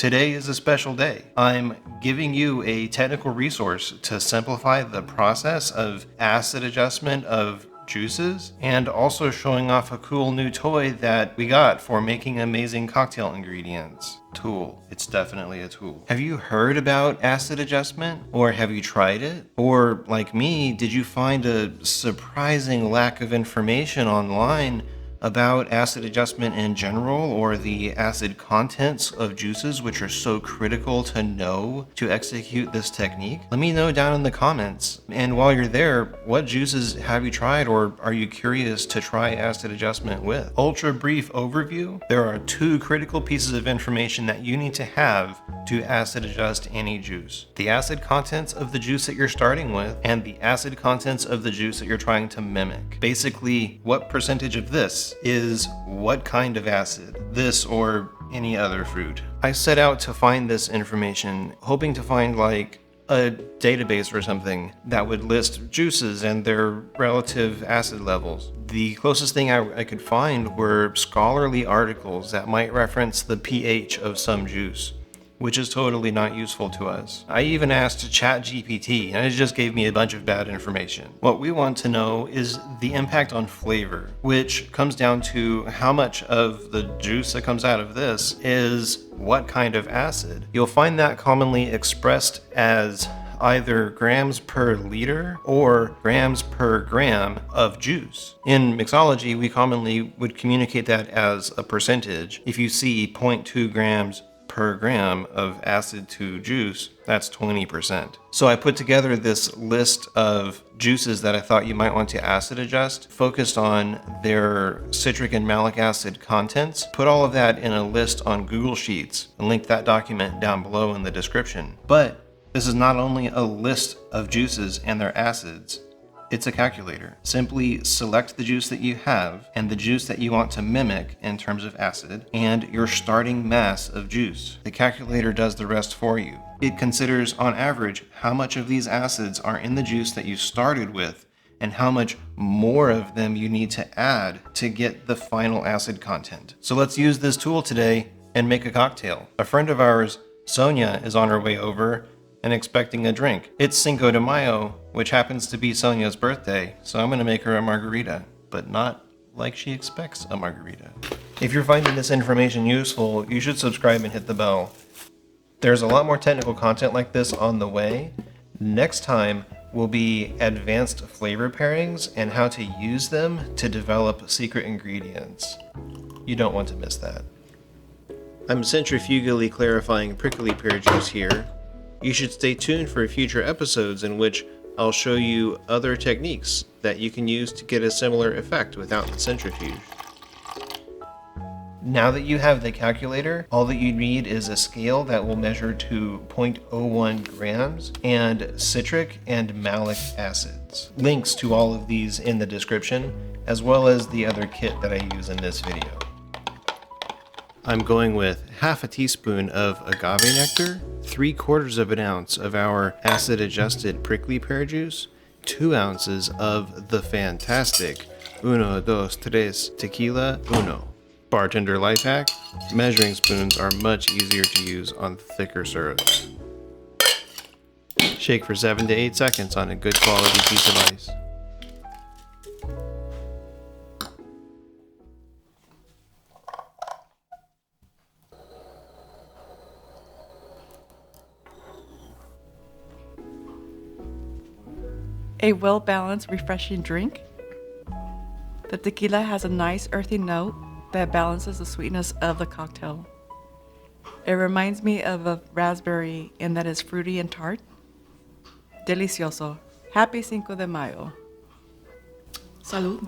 Today is a special day. I'm giving you a technical resource to simplify the process of acid adjustment of juices, and also showing off a cool new toy that we got for making amazing cocktail ingredients. Tool. It's definitely a tool. Have you heard about acid adjustment? Or have you tried it? Or, like me, did you find a surprising lack of information online about acid adjustment in general, or the acid contents of juices, which are so critical to know to execute this technique? Let me know down in the comments. And while you're there, what juices have you tried, or are you curious to try acid adjustment with? Ultra brief overview. There are 2 critical pieces of information that you need to have to acid adjust any juice: the acid contents of the juice that you're starting with, and the acid contents of the juice that you're trying to mimic. Basically, what percentage of this is what kind of acid, this or any other fruit. I set out to find this information, hoping to find like a database or something that would list juices and their relative acid levels. The closest thing I could find were scholarly articles that might reference the pH of some juice, which is totally not useful to us. I even asked ChatGPT, and it just gave me a bunch of bad information. What we want to know is the impact on flavor, which comes down to how much of the juice that comes out of this is what kind of acid. You'll find that commonly expressed as either grams per liter or grams per gram of juice. In mixology, we commonly would communicate that as a percentage. If you see 0.2 grams per gram of acid to juice, that's 20%. So I put together this list of juices that I thought you might want to acid adjust, focused on their citric and malic acid contents, put all of that in a list on Google Sheets, and link that document down below in the description. But this is not only a list of juices and their acids, it's a calculator. Simply select the juice that you have and the juice that you want to mimic in terms of acid and your starting mass of juice. The calculator does the rest for you. It considers on average how much of these acids are in the juice that you started with and how much more of them you need to add to get the final acid content. So let's use this tool today and make a cocktail. A friend of ours, Sonia, is on her way over and expecting a drink. It's Cinco de Mayo, which happens to be Sonia's birthday, so I'm gonna make her a margarita, but not like she expects a margarita. If you're finding this information useful, you should subscribe and hit the bell. There's a lot more technical content like this on the way. Next time will be advanced flavor pairings and how to use them to develop secret ingredients. You don't want to miss that. I'm centrifugally clarifying prickly pear juice here. You should stay tuned for future episodes in which I'll show you other techniques that you can use to get a similar effect without the centrifuge. Now that you have the calculator, all that you need is a scale that will measure to 0.01 grams and citric and malic acids. Links to all of these in the description, as well as the other kit that I use in this video. I'm going with half a teaspoon of agave nectar, 3/4 of an ounce of our acid adjusted prickly pear juice, 2 ounces of the fantastic Uno, Dos, Tres Tequila Uno. Bartender life hack: measuring spoons are much easier to use on thicker syrups. Shake for 7 to 8 seconds on a good quality piece of ice. A well-balanced, refreshing drink. The tequila has a nice earthy note that balances the sweetness of the cocktail. It reminds me of a raspberry in that it's fruity and tart. Delicioso. Happy Cinco de Mayo. Salud.